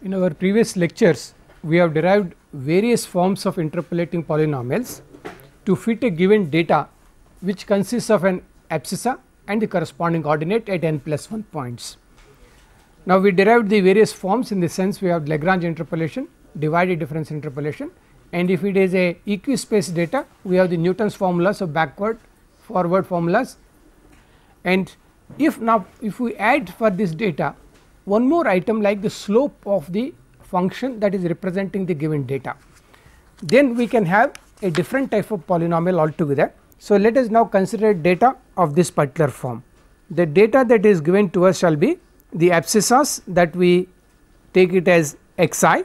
In our previous lectures, we have derived various forms of interpolating polynomials to fit a given data which consists of an abscissa and the corresponding ordinate at n plus 1 points. Now, we derived the various forms in the sense we have Lagrange interpolation, divided difference interpolation, and if it is a equi-space data, we have the Newton's formulas of backward forward formulas. And if we add for this data one more item like the slope of the function that is representing the given data, then we can have a different type of polynomial altogether. So, let us now consider data of this particular form. The data that is given to us shall be the abscissas that we take it as xi,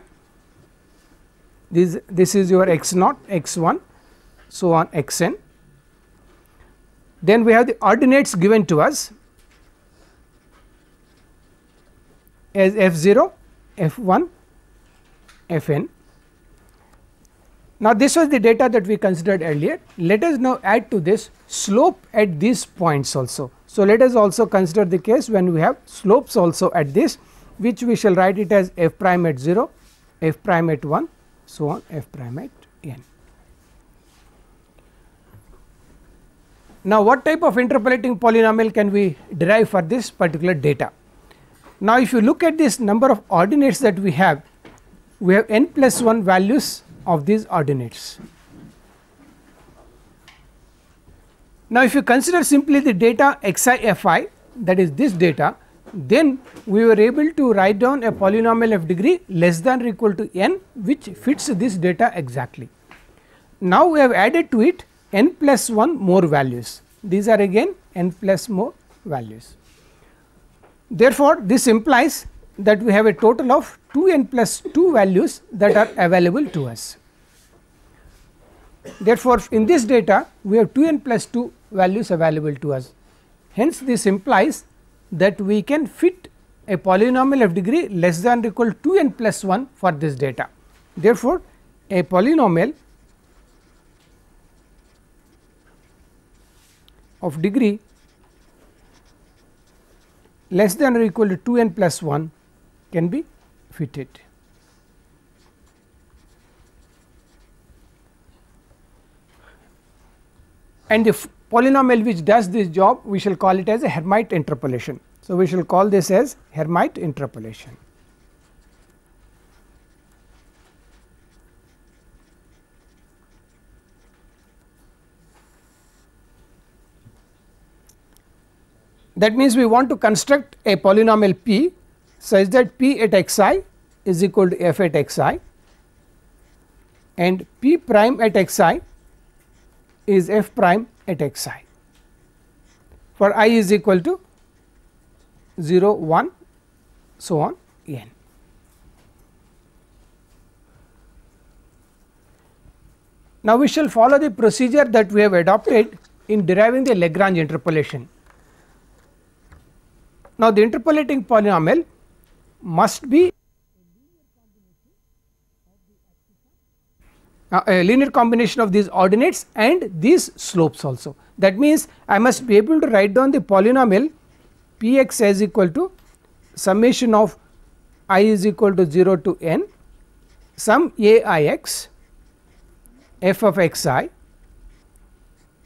this is your x naught, x1, so on xn. Then we have the ordinates given to us as f0, f1, fn. Now, this was the data that we considered earlier. Let us now add to this slope at these points also. So, let us also consider the case when we have slopes also at this, which we shall write it as f prime at 0, f prime at 1, so on f prime at n. Now, what type of interpolating polynomial can we derive for this particular data? Now, if you look at this number of ordinates that we have n plus 1 values of these ordinates. Now, if you consider simply the data xi fi, that is this data, then we were able to write down a polynomial of degree less than or equal to n, which fits this data exactly. Now, we have added to it n plus 1 more values, these are again n plus more values. Therefore, this implies that we have a total of 2n plus 2 values that are available to us. Therefore, in this data we have 2n plus 2 values available to us. Hence, this implies that we can fit a polynomial of degree less than or equal to 2n plus 1 for this data. Therefore, a polynomial of degree less than or equal to 2n plus 1 can be fitted. And the polynomial which does this job, we shall call it as a Hermite interpolation. So, we shall call this as Hermite interpolation. That means, we want to construct a polynomial p such that p at xi is equal to f at xi and p prime at xi is f prime at xi for I is equal to 0, 1, so on n. Now, we shall follow the procedure that we have adopted in deriving the Lagrange interpolation. Now, the interpolating polynomial must be a linear combination of these ordinates and these slopes also. That means, I must be able to write down the polynomial p x as equal to summation of I is equal to 0 to n sum a I x f of x I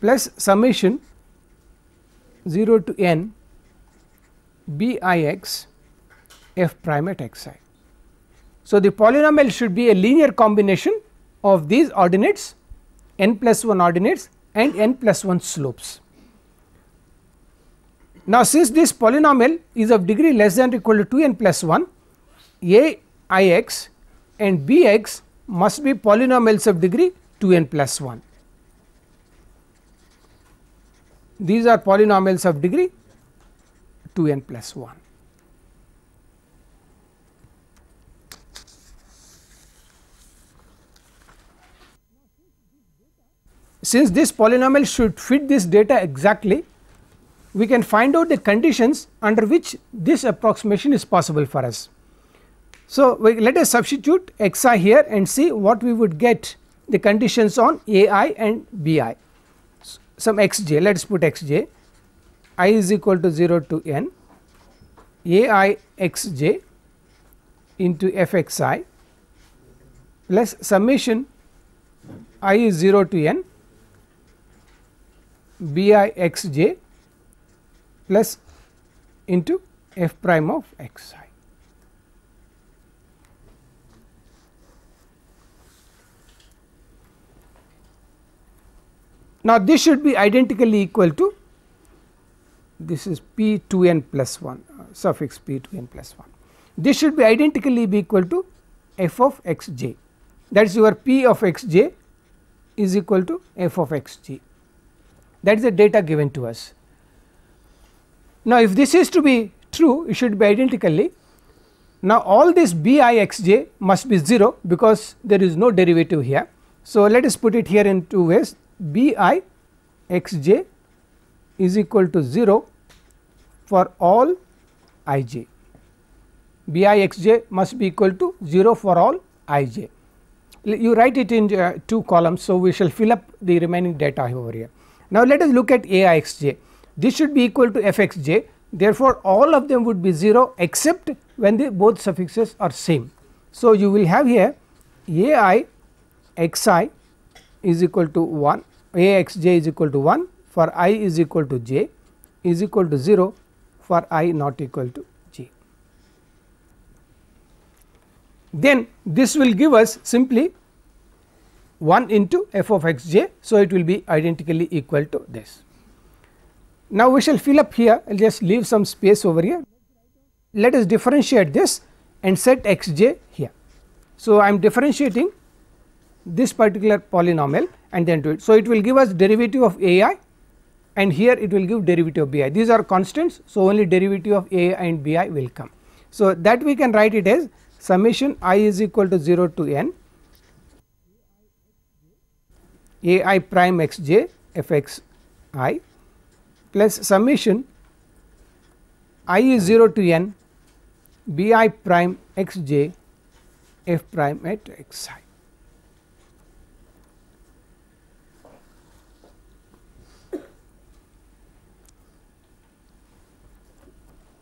plus summation 0 to n b I x f prime at x I. So, the polynomial should be a linear combination of these ordinates n plus 1 ordinates and n plus 1 slopes. Now, since this polynomial is of degree less than or equal to 2n plus 1, a I x and b x must be polynomials of degree 2n plus 1. These are polynomials of degree 2n plus 1. Since this polynomial should fit this data exactly, we can find out the conditions under which this approximation is possible for us. So, let us substitute xi here and see what we would get the conditions on ai and bi. Some xj, let us put xj, I is equal to 0 to n, ai xj into f x I plus summation I is 0 to n b I x j plus into f prime of x I. Now, this should be identically equal to, this is p 2 n plus 1 suffix p 2 n plus 1. This should be identically be equal to f of x j, that is your p of x j is equal to f of x j, that is the data given to us. Now, if this is to be true, it should be identically. Now, all this b I x j must be 0 because there is no derivative here. So, let us put it here in two ways, b I x j is equal to 0 for all I j, b I x j must be equal to 0 for all I j. You write it in two columns. So, we shall fill up the remaining data over here. Now, let us look at a I x j, this should be equal to f x j, therefore, all of them would be 0 except when the both suffixes are same. So, you will have here a I x I is equal to 1, a x j is equal to 1 for I is equal to j is equal to 0 for I not equal to j. Then this will give us simply 1 into f of x j. So, it will be identically equal to this. Now, we shall fill up here, I will just leave some space over here. Let us differentiate this and set x j here. So, I am differentiating this particular polynomial and then do it. So, it will give us derivative of a I and here it will give derivative of b I. These are constants. So, only derivative of a I and b I will come. So, that we can write it as summation I is equal to 0 to n a I prime x j f x I plus summation I is 0 to n b I prime x j f prime at x I.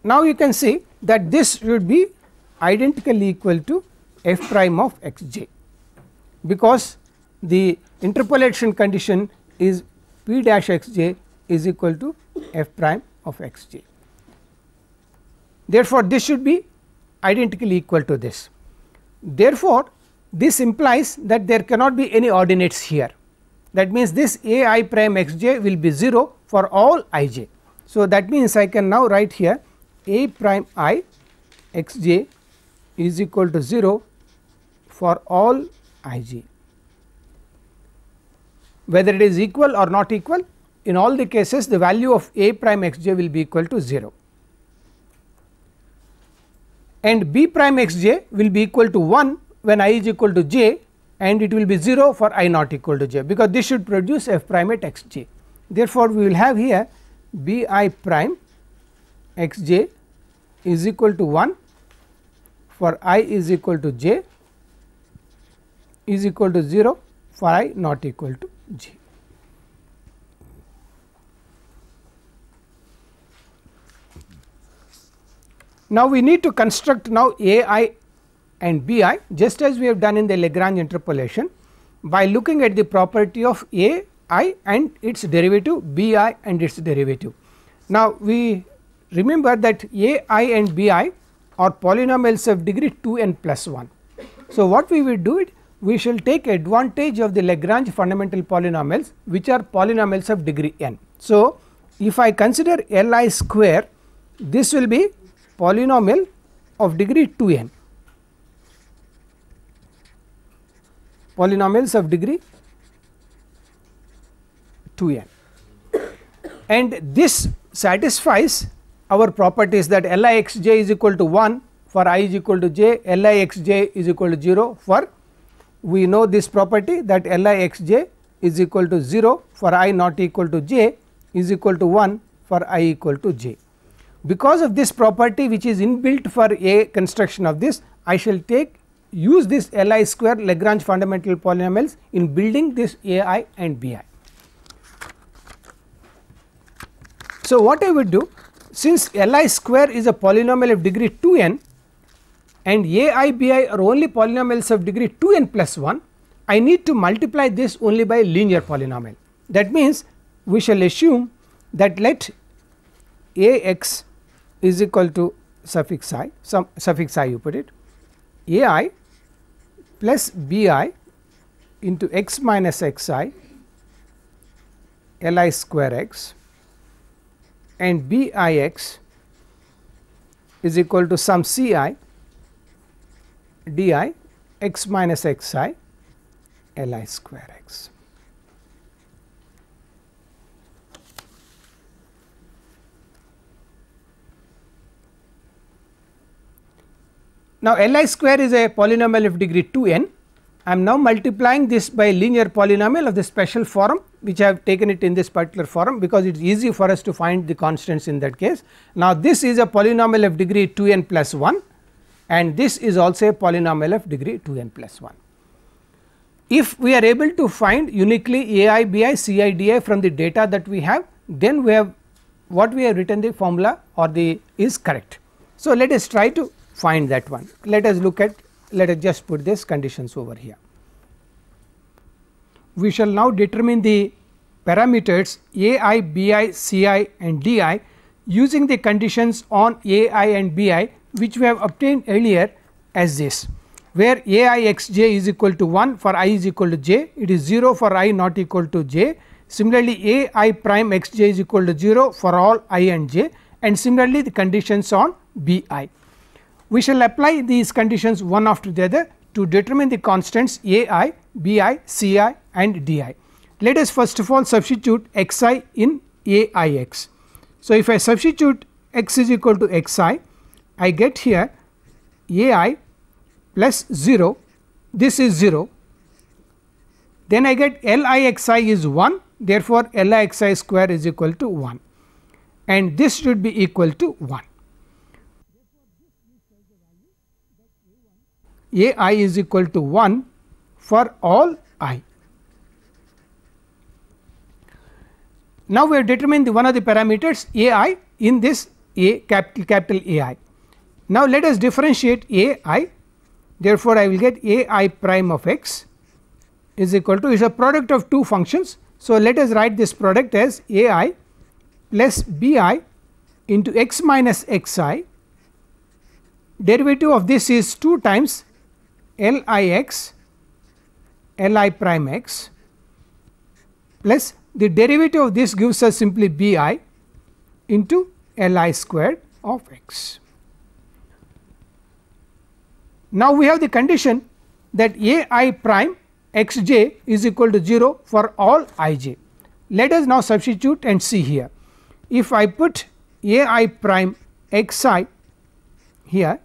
Now, you can see that this should be identically equal to f prime of x j, because the interpolation condition is p dash x j is equal to f prime of x j. Therefore, this should be identically equal to this. Therefore, this implies that there cannot be any ordinates here, that means this a I prime x j will be 0 for all I j. So, that means I can now write here a prime I x j is equal to 0 for all I j, whether it is equal or not equal. In all the cases the value of a prime x j will be equal to 0 and b prime x j will be equal to 1 when I is equal to j and it will be 0 for I not equal to j, because this should produce f prime at x j. Therefore, we will have here b I prime x j is equal to 1 for I is equal to j is equal to 0 for I not equal to j. Now, we need to construct now a I and b I just as we have done in the Lagrange interpolation by looking at the property of a I and its derivative, b I and its derivative. Now, we remember that a I and b I are polynomials of degree 2 n plus 1. So, what we will do it, we shall take advantage of the Lagrange fundamental polynomials which are polynomials of degree n. So, if I consider L I square, this will be polynomial of degree 2 n, polynomials of degree 2 n, and this satisfies our properties that L I x j is equal to 1 for I is equal to j, L I x j is equal to 0 for, we know this property that L I x j is equal to 0 for I not equal to j is equal to 1 for I equal to j. Because of this property which is inbuilt for a construction of this, I shall use this L I square Lagrange fundamental polynomials in building this a I and b I. So, what I would do, since L I square is a polynomial of degree 2 n and ai bi are only polynomials of degree 2n plus 1, I need to multiply this only by a linear polynomial. That means, we shall assume that let ax is equal to suffix I, some suffix I you put it, ai plus bi into x minus xi li square x, and bix is equal to some ci di x minus xi li square x. Now, li square is a polynomial of degree 2n. I am now multiplying this by a linear polynomial of the special form, which I have taken it in this particular form, because it is easy for us to find the constants in that case. Now, this is a polynomial of degree 2n plus 1, and this is also a polynomial of degree 2n plus 1. If we are able to find uniquely ai bi ci di from the data that we have, then we have what we have written the formula or the is correct. So, let us try to find that one. Let us look at, let us just put this conditions over here. We shall now determine the parameters ai, bi, ci and di using the conditions on ai and bi, which we have obtained earlier as this, where ai x j is equal to 1 for I is equal to j, it is 0 for I not equal to j. Similarly, ai prime x j is equal to 0 for all I and j, and similarly the conditions on bi. We shall apply these conditions one after the other to determine the constants ai, bi, ci and di. Let us first of all substitute xi in aix. So, if I substitute x is equal to xi, I get here ai plus 0, this is 0, then I get lixi is 1, therefore, lixi square is equal to 1, and this should be equal to 1. ai is equal to 1 for all I. Now, we have determined the one of the parameters ai in this a capital AI. Now, let us differentiate ai, therefore, I will get ai prime of x is equal to, is a product of two functions. So, let us write this product as ai plus bi into x minus xi, derivative of this is 2 times lix li prime x plus the derivative of this gives us simply bi into li squared of x. Now, we have the condition that ai prime x j is equal to 0 for all I j. Let us now substitute and see here. If I put ai prime xi here,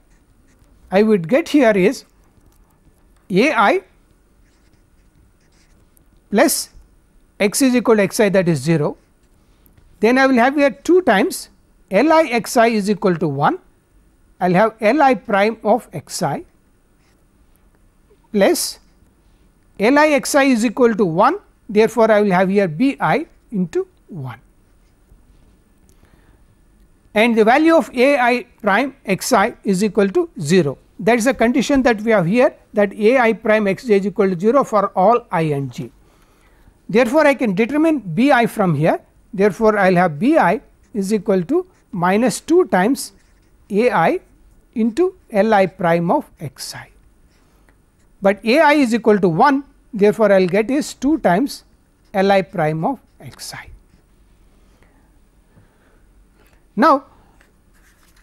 I would get here is ai plus x is equal to xi, that is 0, then I will have here 2 times lixi is equal to 1, I will have li prime of xi plus lixi is equal to 1, therefore, I will have here bi into 1, and the value of ai prime xi is equal to 0. That is the condition that we have here, that ai prime xj is equal to 0 for all I and j. Therefore, I can determine bi from here, therefore, I will have bi is equal to minus 2 times ai into li prime of xi, but ai is equal to 1, therefore, I will get is 2 times li prime of xi. Now,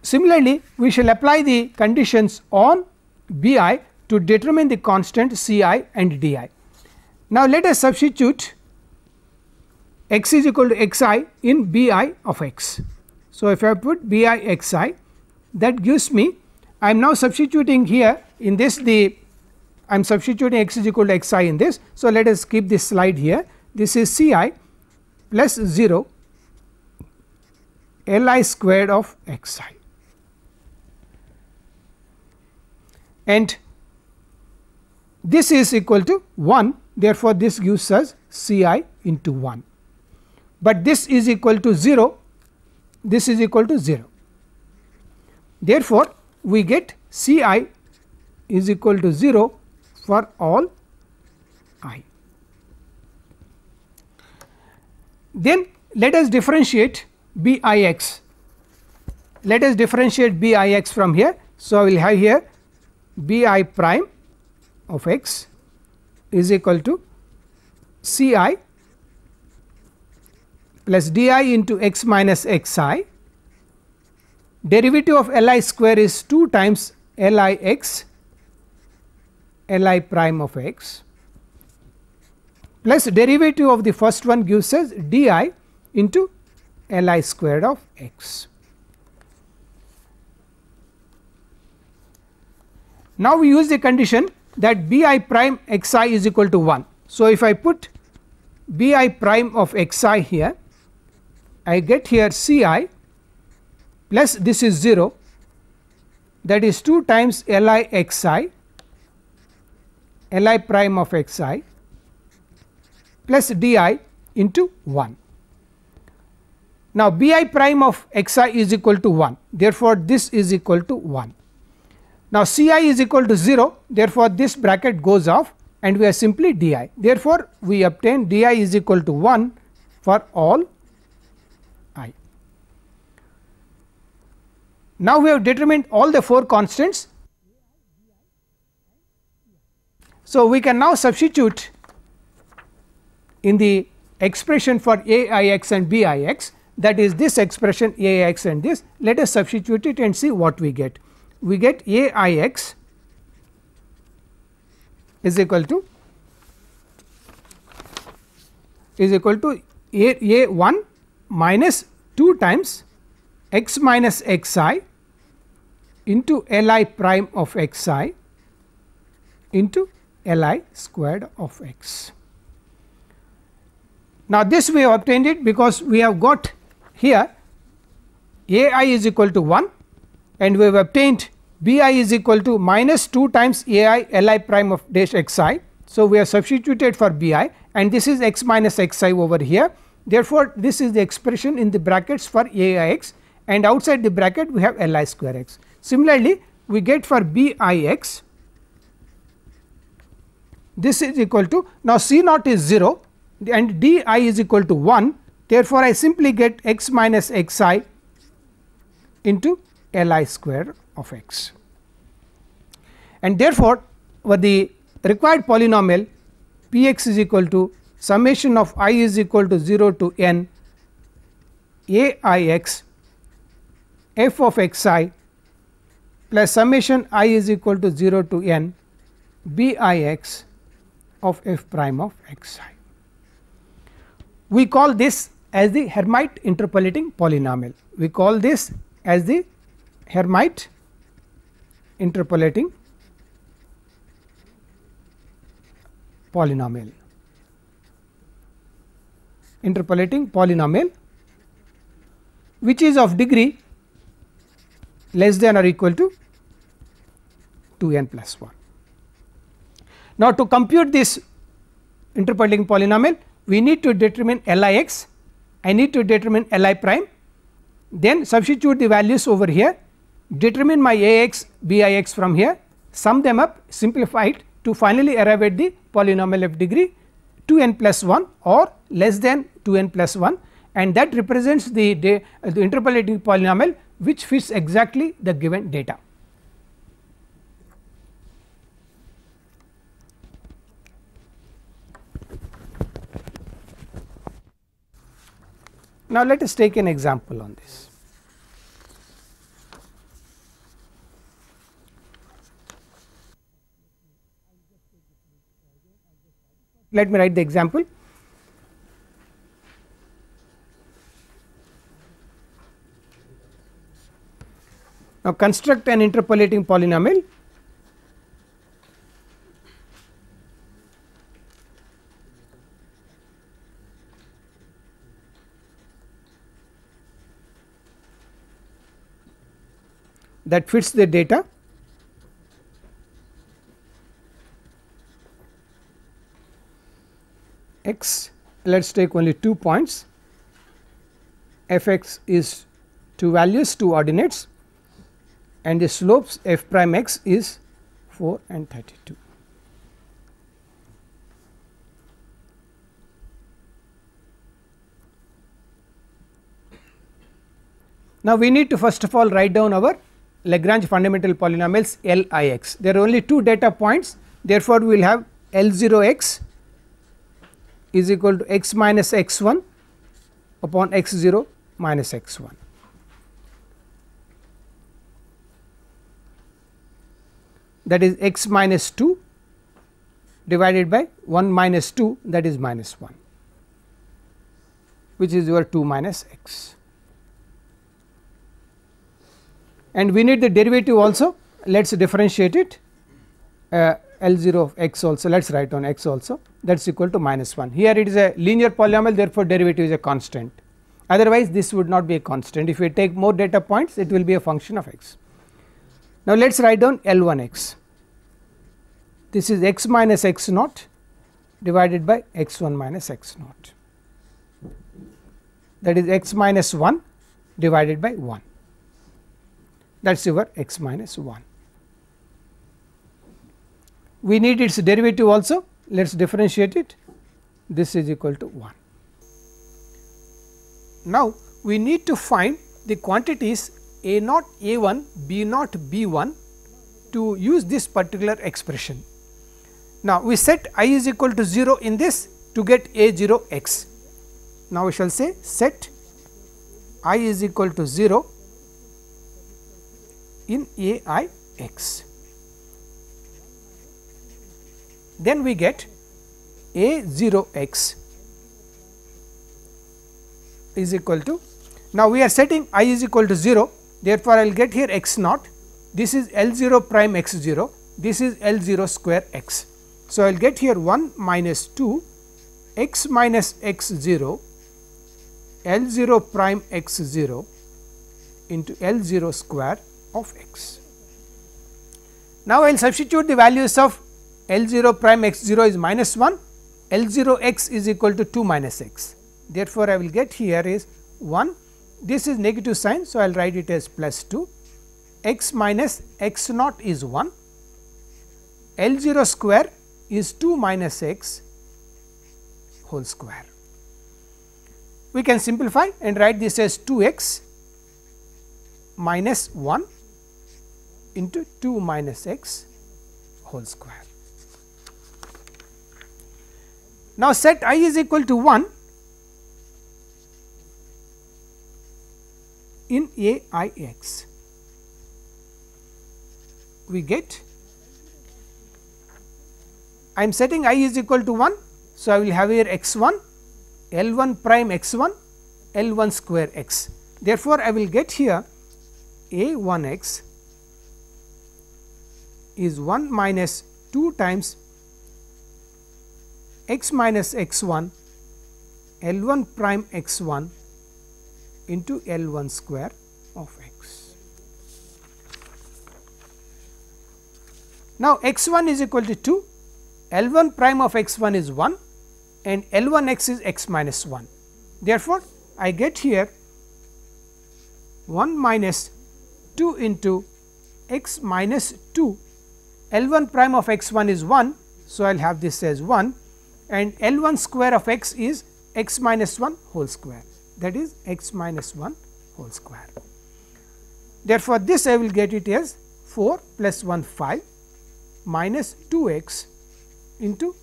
similarly, we shall apply the conditions on bi to determine the constant ci and di. Now, let us substitute x is equal to xi in bi of x. So, if I put bi xi, that gives me, I am now substituting here in this the, I am substituting x is equal to xi in this. So, let us keep this slide here, this is ci plus 0 li squared of xi, and this is equal to 1, therefore, this gives us ci into 1, but this is equal to 0, this is equal to 0. Therefore, we get ci is equal to 0 for all I. Then let us differentiate Bix. Let us differentiate Bix from here. So, I will have here Bi prime of x is equal to Ci plus di into x minus xi. Derivative of Li square is 2 times Lix Li prime of x plus derivative of the first one gives us di into Li squared of x. Now, we use the condition that Bi prime xi is equal to 1. So, if I put Bi prime of xi here, I get here Ci plus this is 0, that is 2 times Lixi Li prime of xi plus di into 1. Now, Bi prime of xi is equal to 1, therefore, this is equal to 1. Now, Ci is equal to 0, therefore, this bracket goes off and we are simply di. Therefore, we obtain di is equal to 1 for all I. Now, we have determined all the 4 constants. So, we can now substitute in the expression for Aix and Bix, that is this expression Aix and this. Let us substitute it and see what we get. We get Aix is equal to A1 minus 2 times x minus xi into Li prime of xi into Li squared of x. Now, this we have obtained it because we have got here Ai is equal to 1 and we have obtained Bi is equal to minus 2 times Ai Li prime of dash xi. So, we have substituted for Bi and this is x minus xi over here. Therefore, this is the expression in the brackets for Aix and outside the bracket we have Li square x. Similarly, we get for Bix, this is equal to, now C naught is 0 and di is equal to 1, therefore, I simply get x minus xi into Li square of x. And therefore, for the required polynomial Px is equal to summation of I is equal to 0 to n Aix f of xi plus summation I is equal to 0 to n Bix of f prime of xi. We call this as the Hermite interpolating polynomial. We call this as the Hermite interpolating polynomial. Interpolating polynomial which is of degree less than or equal to 2n plus 1. Now, to compute this interpolating polynomial, we need to determine Lix, I need to determine Li prime, then substitute the values over here, determine my Ax Bix from here, sum them up, simplify it to finally arrive at the polynomial of degree 2n plus 1 or less than 2n plus 1, and that represents the interpolating polynomial which fits exactly the given data. Now, let us take an example on this. Let me write the example. Now, construct an interpolating polynomial that fits the data x, let us take only 2 points, f x is 2 values 2 ordinates and the slopes f prime x is 4 and 32. Now, we need to first of all write down our Lagrange fundamental polynomials Lix. There are only 2 data points, therefore, we will have L0x is equal to x minus x1 upon x0 minus x1. That is x minus 2 divided by 1 minus 2, that is minus 1, which is your 2 minus x. And we need the derivative also, let us differentiate it L0 of x also, let us write down x also, that is equal to minus 1. Here it is a linear polynomial, therefore, derivative is a constant, otherwise this would not be a constant. If we take more data points, it will be a function of x. Now, let us write down L1x, this is x minus x naught divided by x1 minus x naught, that is x minus 1 divided by 1, that is your x minus 1. We need its derivative also, let us differentiate it, this is equal to 1. Now, we need to find the quantities a naught a1, b naught b1 to use this particular expression. Now, we set I is equal to 0 in this to get a0 x. Now, we shall say set I is equal to 0 in a I x. Then we get a0 x is equal to, now we are setting I is equal to 0, therefore, I will get here x naught, this is L0 prime x 0, this is L0 square x. So, I will get here 1 minus 2 x minus x 0 L0 prime x 0 into L0 square of x. Now, I will substitute the values of L0 prime x 0 is minus 1, L0 x is equal to 2 minus x. Therefore, I will get here is 1, this is negative sign. So, I will write it as plus 2, x minus x naught is 1, L0 square is 2 minus x whole square. We can simplify and write this as 2x minus 1 into 2 minus x whole square. Now, set I is equal to 1 in a I x, we get, I am setting I is equal to 1. So, I will have here x 1 L 1 prime x 1 L 1 square x. Therefore, I will get here a 1 x is 1 minus 2 times x minus x 1 L 1 prime x 1 into L 1 square of x. Now, x 1 is equal to 2, L 1 prime of x 1 is 1 and L 1 x is x minus 1. Therefore, I get here 1 minus 2 into x minus 2, L 1 prime of x 1 is 1. So, I will have this as 1 and L 1 square of x is x minus 1 whole square, that is x minus 1 whole square. Therefore, this I will get it as 4 plus 1 5 minus 2 x into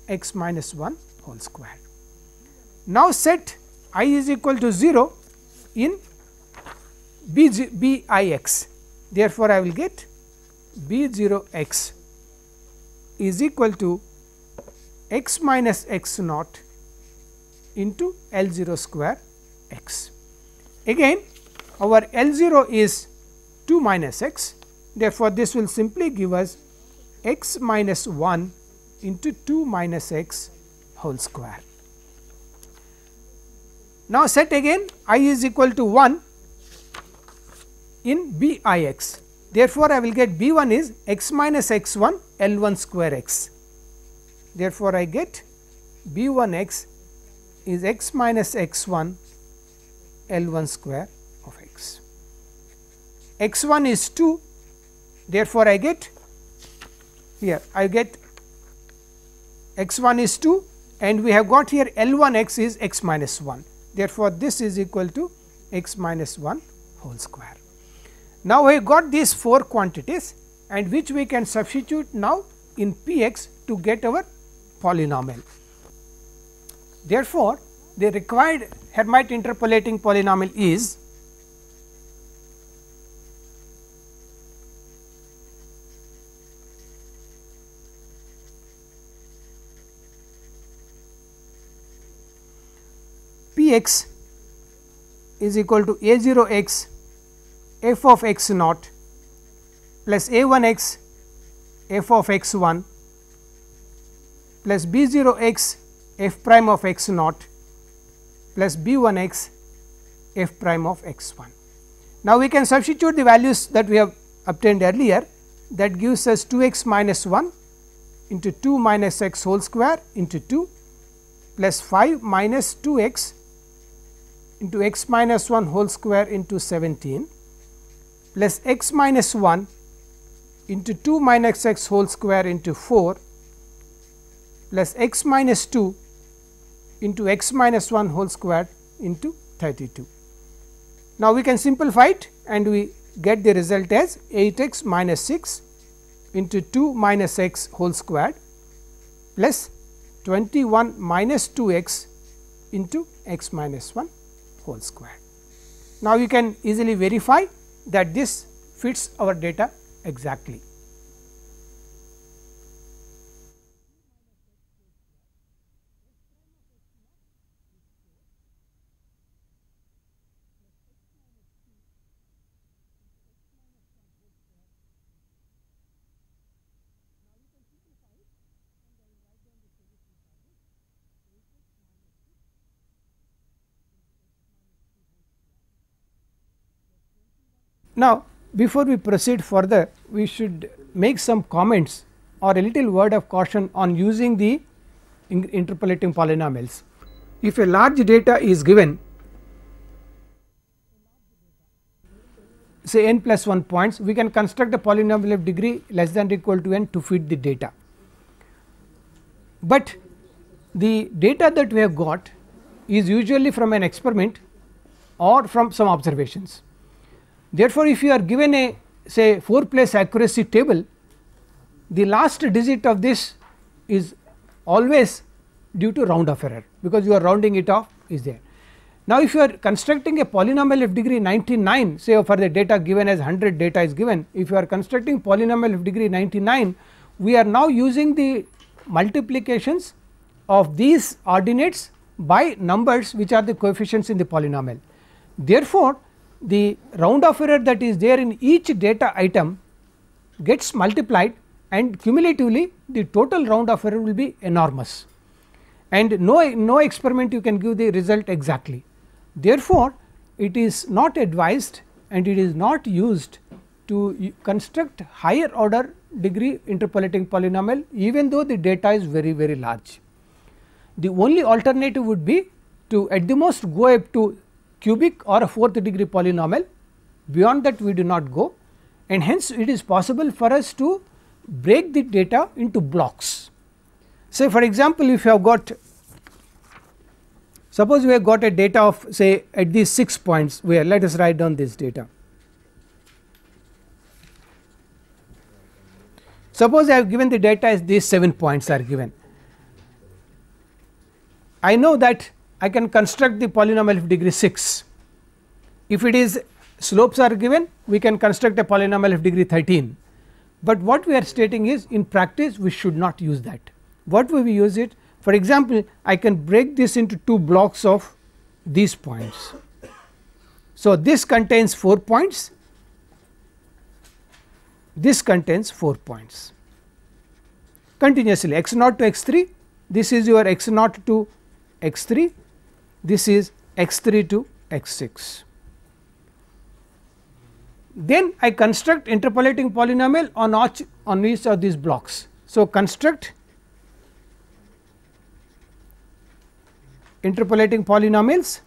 x minus 1 whole square. Now, set I is equal to 0 in b I x. Therefore, I will get b 0 x is equal to x minus x naught into L 0 square x. Again, our L 0 is 2 minus x. Therefore, this will simply give us x minus 1 into 2 minus x whole square. Now, set again I is equal to 1 in b I x. Therefore, I will get b 1 is x minus x 1 L 1 square x. Therefore, I get b 1 x is x minus x 1 L 1 square of x. X 1 is 2. Therefore, I get here I get x 1 is 2 and we have got here L 1 x is x minus 1. Therefore, this is equal to x minus 1 whole square. Now, we got these 4 quantities and which we can substitute now in P x to get our polynomial. Therefore, the required Hermite interpolating polynomial is P x is equal to a 0 x f of x naught plus a 1 x f of x 1 plus b 0 x f prime of x naught plus b 1 x f prime of x 1. Now, we can substitute the values that we have obtained earlier, that gives us 2 x minus 1 into 2 minus x whole square into 2 plus 5 minus 2 x into x minus 1 whole square into 17 plus x minus 1 into 2 minus x whole square into 4 plus x minus 2 into x minus 1 whole square into 32. Now, we can simplify it and we get the result as 8 x minus 6 into 2 minus x whole squared plus 21 minus 2 x into x minus 1 whole squared. Now, you can easily verify that this fits our data exactly. Now, before we proceed further, we should make some comments or a little word of caution on using the interpolating polynomials. If a large data is given, say n plus 1 points, we can construct a polynomial of degree less than or equal to n to fit the data. But the data that we have got is usually from an experiment or from some observations. Therefore, if you are given a say 4 place accuracy table, the last digit of this is always due to round off error, because you are rounding it off is there. Now, if you are constructing a polynomial of degree 99, say for the data given as 100 data is given, if you are constructing polynomial of degree 99, we are now using the multiplications of these ordinates by numbers which are the coefficients in the polynomial. Therefore, the round off error that is there in each data item gets multiplied and cumulatively the total round off error will be enormous, and no experiment you can give the result exactly. Therefore, it is not advised and it is not used to construct higher order degree interpolating polynomial even though the data is very large. The only alternative would be to at the most go up to cubic or a 4th degree polynomial. Beyond that we do not go, and hence it is possible for us to break the data into blocks. Say for example, if you have got, suppose we have got a data of say at these 6 points, where let us write down this data. Suppose I have given the data as these 7 points are given. I know that I can construct the polynomial of degree 6. If it is slopes are given, we can construct a polynomial of degree 13, but what we are stating is in practice we should not use that. What will we use it? For example, I can break this into 2 blocks of these points. So, this contains 4 points, this contains 4 points continuously x 0 to x 3, this is your x 0 to x 3, this is x 3 to x 6. Then I construct interpolating polynomial on each of these blocks. So, construct interpolating polynomials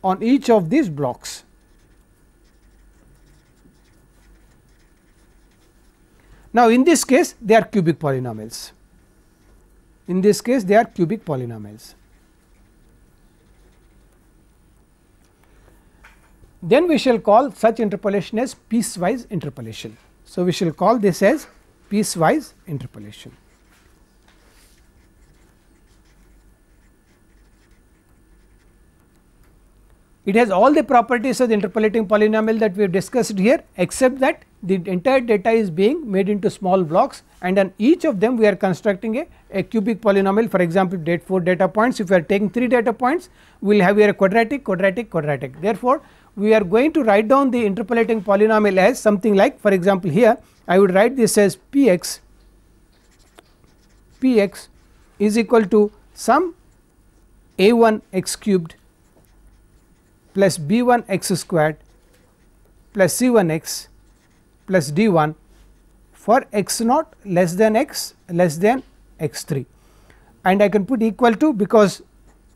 on each of these blocks. Now, in this case they are cubic polynomials. In this case they are cubic polynomials. Then we shall call such interpolation as piecewise interpolation. So, we shall call this as piecewise interpolation. It has all the properties of the interpolating polynomial that we have discussed here, except that the entire data is being made into small blocks, and on each of them we are constructing a cubic polynomial. For example, 4 data points, if we are taking 3 data points, we will have here a quadratic, quadratic, quadratic. Therefore, we are going to write down the interpolating polynomial as something like, for example, here I would write this as Px is equal to some a1 x cubed plus b1 x squared plus c1 x plus d1 for x naught less than x less than x3, and I can put equal to, because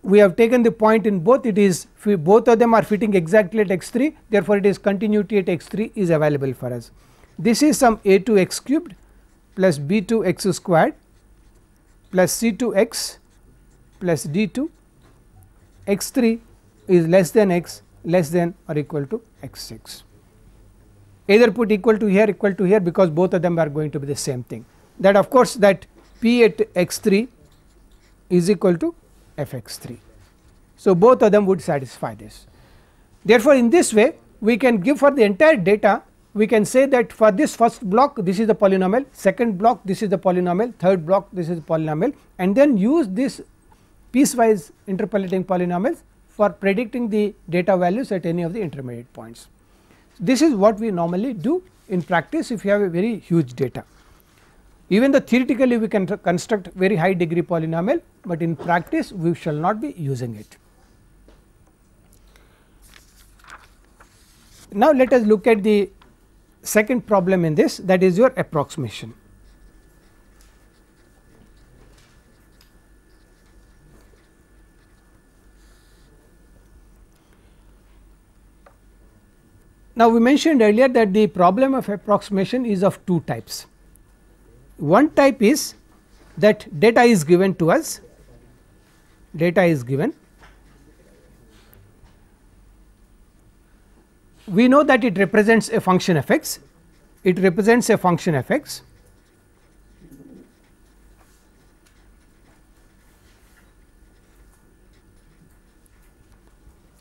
we have taken the point in both, it is both of them are fitting exactly at x3, therefore, it is continuity at x3 is available for us. This is some a2 x cubed plus b2 x squared plus c2 x plus d2, x3 is less than x less than or equal to x6. Either put equal to here because both of them are going to be the same thing, that of course that p at x3 is equal to fx3. So, both of them would satisfy this. Therefore, in this way we can give for the entire data, we can say that for this first block this is the polynomial, second block this is the polynomial, third block this is the polynomial, and then use this piecewise interpolating polynomials for predicting the data values at any of the intermediate points. This is what we normally do in practice if you have a very huge data. Even though theoretically we can construct very high degree polynomial, but in practice we shall not be using it. Now, let us look at the second problem in this, that is your approximation. Now, we mentioned earlier that the problem of approximation is of two types. One type is that data is given to us, data is given, we know that it represents a function f x, it represents a function f x,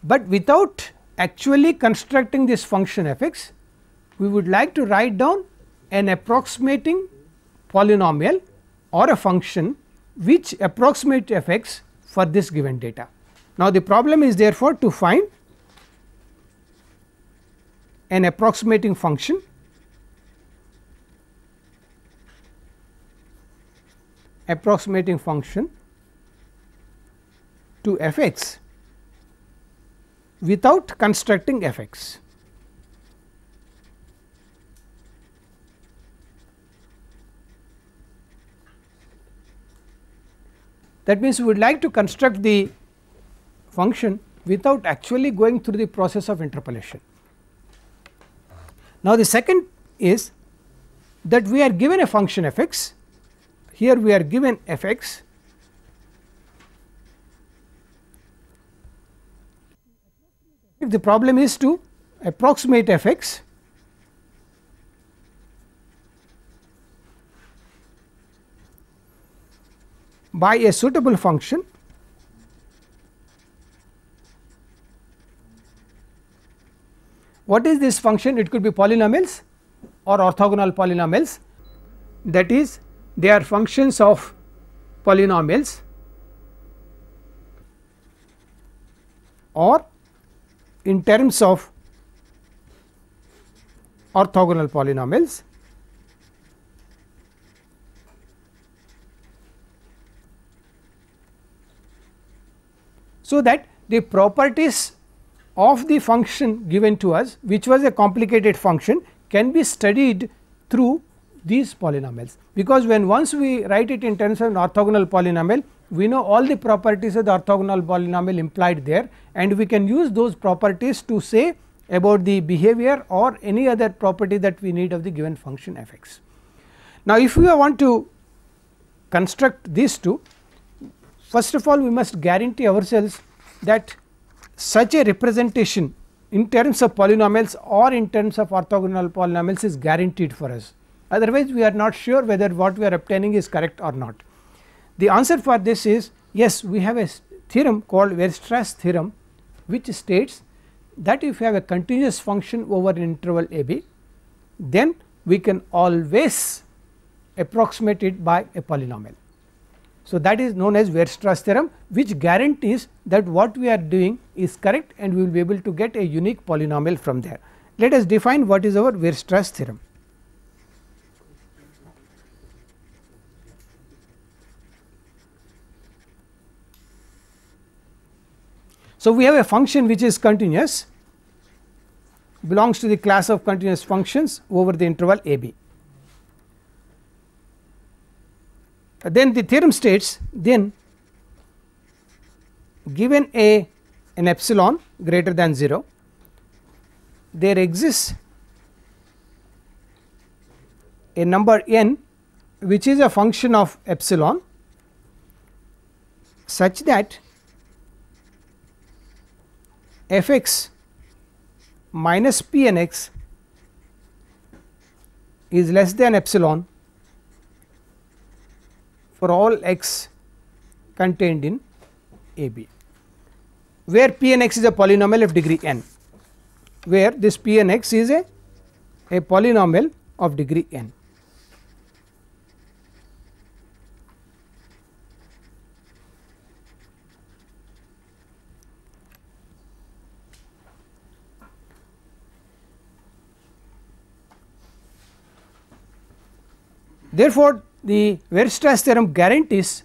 but without actually constructing this function f x, we would like to write down an approximating polynomial or a function which approximates f x for this given data. Now, the problem is therefore to find an approximating function to f x without constructing f x. That means, we would like to construct the function without actually going through the process of interpolation. Now, the second is that we are given a function f x, here we are given f x, the problem is to approximate f x by a suitable function What is this function? It could be polynomials or orthogonal polynomials, that is they are functions of polynomials or in terms of orthogonal polynomials. So that the properties of the function given to us, which was a complicated function, can be studied through these polynomials, because when once we write it in terms of an orthogonal polynomial, we know all the properties of the orthogonal polynomial implied there, and we can use those properties to say about the behavior or any other property that we need of the given function f x. Now, if we want to construct these two, first of all we must guarantee ourselves that such a representation in terms of polynomials or in terms of orthogonal polynomials is guaranteed for us, otherwise we are not sure whether what we are obtaining is correct or not. The answer for this is yes, we have a theorem called Weierstrass theorem, which states that if you have a continuous function over an interval a b, then we can always approximate it by a polynomial. So, that is known as Weierstrass theorem, which guarantees that what we are doing is correct and we will be able to get a unique polynomial from there. Let us define what is our Weierstrass theorem. So, we have a function which is continuous, belongs to the class of continuous functions over the interval a b. Then the theorem states, then given an epsilon greater than 0, there exists a number n which is a function of epsilon such that f x minus p n x is less than epsilon for all x contained in a b, where p n x is a polynomial of degree n, where this p n x is a polynomial of degree n. Therefore, the Weierstrass theorem guarantees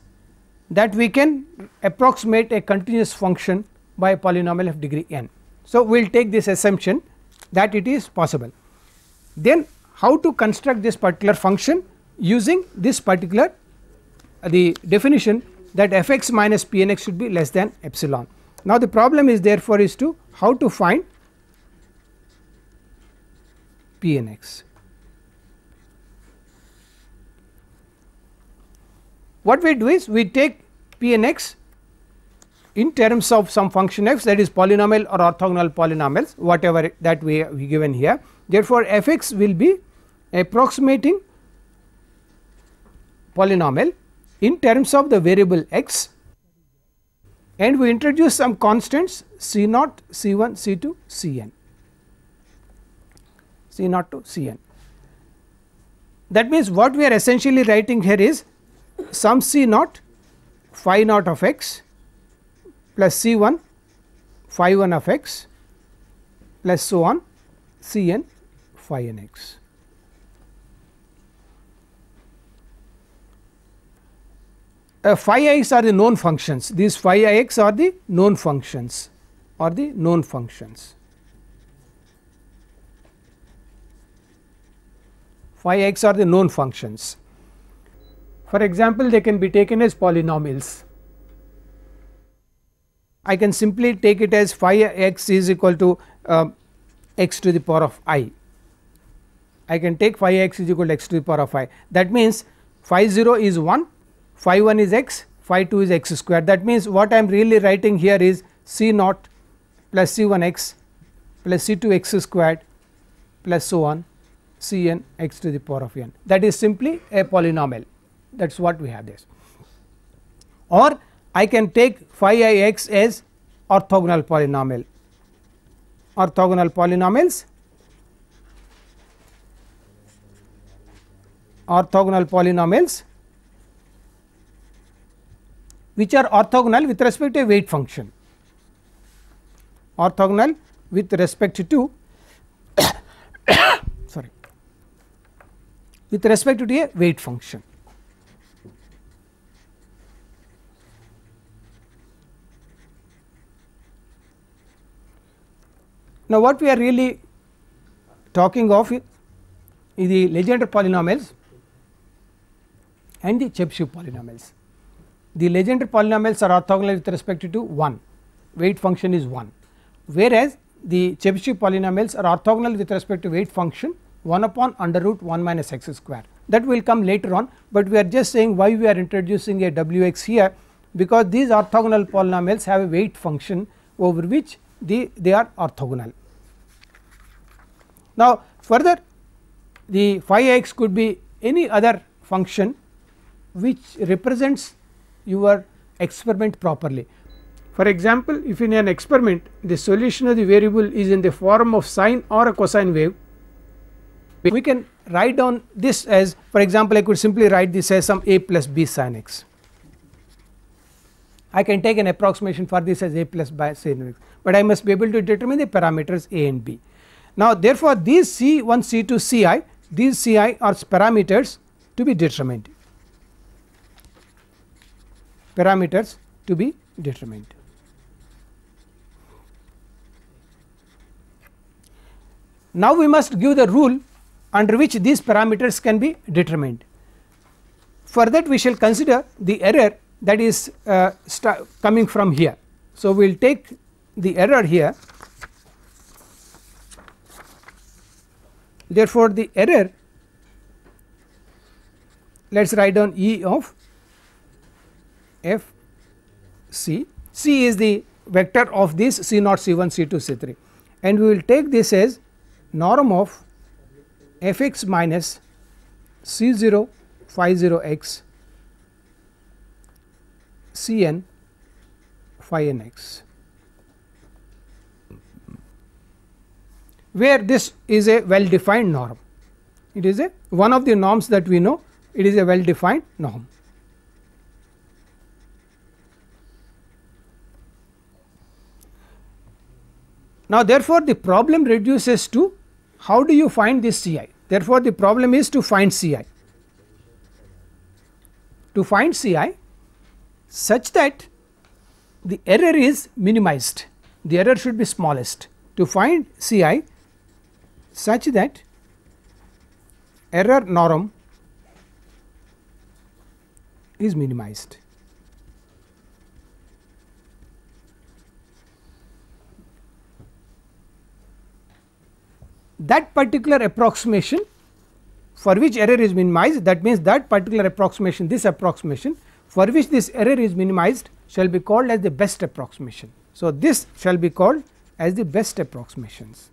that we can approximate a continuous function by a polynomial of degree n. So, we will take this assumption that it is possible. Then how to construct this particular function using this particular the definition that f x minus p n x should be less than epsilon. Now, the problem is therefore is to how to find p n x. What we do is we take p n x in terms of some function f, that is polynomial or orthogonal polynomials, whatever that we given here. Therefore, f x will be approximating polynomial in terms of the variable x, and we introduce some constants c naught, c 1, c 2, c n, c naught to c n. That means, what we are essentially writing here is some c naught phi naught of x plus c 1 phi 1 of x plus so on c n phi n x. Phi I x are the known functions, these phi I x are the known functions or the known functions. Phi x are the known functions. For example, they can be taken as polynomials. I can simply take it as phi x is equal to x to the power of I. I can take phi x is equal to x to the power of I. That means, phi 0 is 1, phi 1 is x, phi 2 is x square. That means, what I am really writing here is c naught plus c 1 x plus c 2 x squared plus so on c n x to the power of n. That is simply a polynomial. That is what we have this. Or I can take phi I x as orthogonal polynomial. Orthogonal polynomials, which are orthogonal with respect to a weight function, orthogonal with respect to sorry, with respect to a weight function. Now, what we are really talking of is the Legendre polynomials and the Chebyshev polynomials. the Legendre polynomials are orthogonal with respect to 1, weight function is 1, whereas the Chebyshev polynomials are orthogonal with respect to weight function 1 upon under root 1 minus x square. That will come later on, but we are just saying why we are introducing a Wx here, because these orthogonal polynomials have a weight function over which they are orthogonal. Now further, the phi x could be any other function which represents your experiment properly. For example, if in an experiment the solution of the variable is in the form of sine or a cosine wave, we can write down this as, for example, I could simply write this as some a plus b sin x. I can take an approximation for this as a plus b sin x, but I must be able to determine the parameters a and b. Now therefore, these C1, C2, Ci, these Ci are parameters to be determined, parameters to be determined. Now we must give the rule under which these parameters can be determined. For that we shall consider the error that is coming from here. So we will take the error here. Therefore the error, let us write down E of f c, c is the vector of this C0, C1, C2, C3, and we will take this as norm of f x minus C0 phi 0 x Cn phi n x, where this is a well defined norm. It is a one of the norms that we know, it is a well defined norm. Now therefore the problem reduces to how do you find this Ci. Therefore the problem is to find Ci, to find Ci such that the error is minimized, the error should be smallest, to find Ci such that error norm is minimized. That particular approximation for which error is minimized, that means that particular approximation, this approximation for which this error is minimized shall be called as the best approximation. So this shall be called as the best approximations.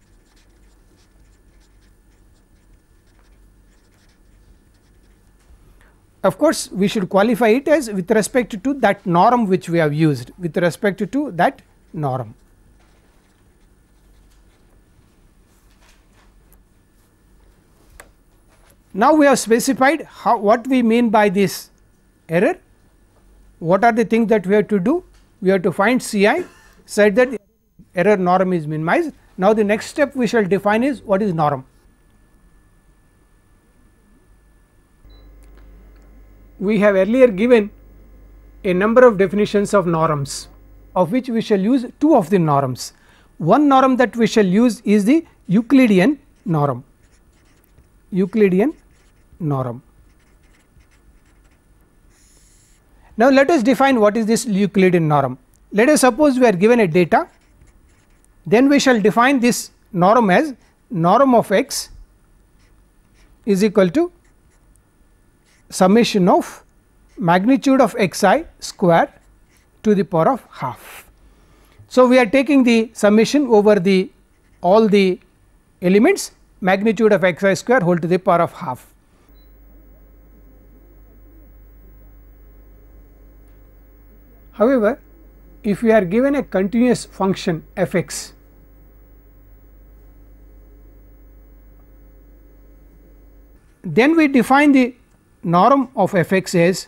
Of course we should qualify it as with respect to that norm which we have used, with respect to that norm. Now we have specified how, what we mean by this error, what are the things that we have to do. We have to find Ci such that error norm is minimized. Now the next step we shall define is what is norm. We have earlier given a number of definitions of norms, of which we shall use two of the norms. One norm that we shall use is the Euclidean norm, Euclidean norm. Now let us define what is this Euclidean norm. Let us suppose we are given a data, then we shall define this norm as norm of x is equal to summation of magnitude of xi square to the power of half. So we are taking the summation over the all the elements, magnitude of xi square whole to the power of half. However, if we are given a continuous function f x, then we define the norm of f x as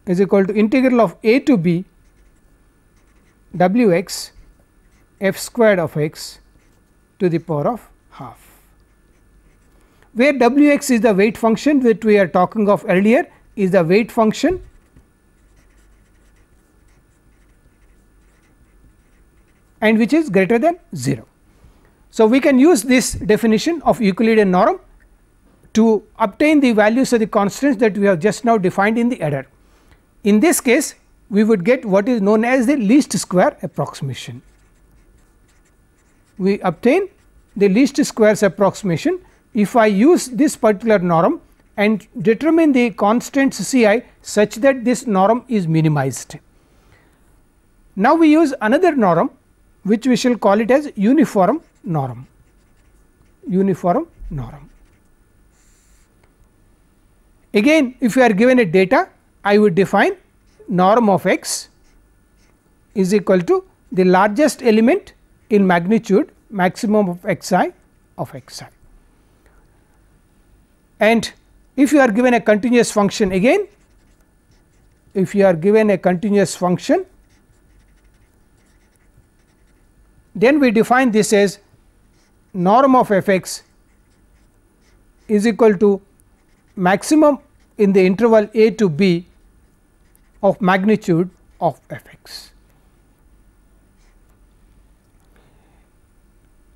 is equal to integral of a to b w x f squared of x to the power of half, where w x is the weight function that we are talking of earlier, is the weight function and which is greater than 0. So we can use this definition of Euclidean norm to obtain the values of the constants that we have just now defined in the error. In this case we would get what is known as the least square approximation. We obtain the least squares approximation if I use this particular norm and determine the constants Ci such that this norm is minimized. Now we use another norm which we shall call it as uniform norm. Uniform norm. Again, if you are given a data, I would define norm of x is equal to the largest element in magnitude maximum of xi of xi. And if you are given a continuous function, again if you are given a continuous function, then we define this as norm of fx is equal to maximum in the interval a to b of magnitude of fx.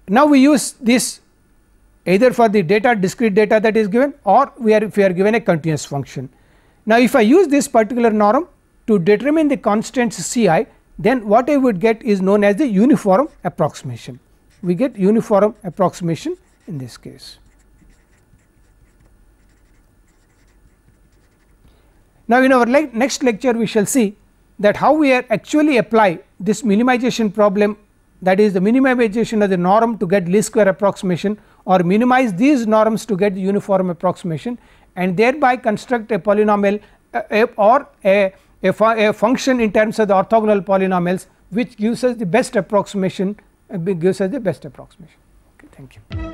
Now we use this either for the data, discrete data that is given, or if we are given a continuous function. Now if I use this particular norm to determine the constants Ci, then what I would get is known as the uniform approximation. We get uniform approximation in this case. Now in our next lecture we shall see that how we are actually apply this minimization problem, that is the minimization of the norm to get least square approximation, or minimize these norms to get the uniform approximation, and thereby construct a polynomial or a function in terms of the orthogonal polynomials which gives us the best approximation, Okay, thank you.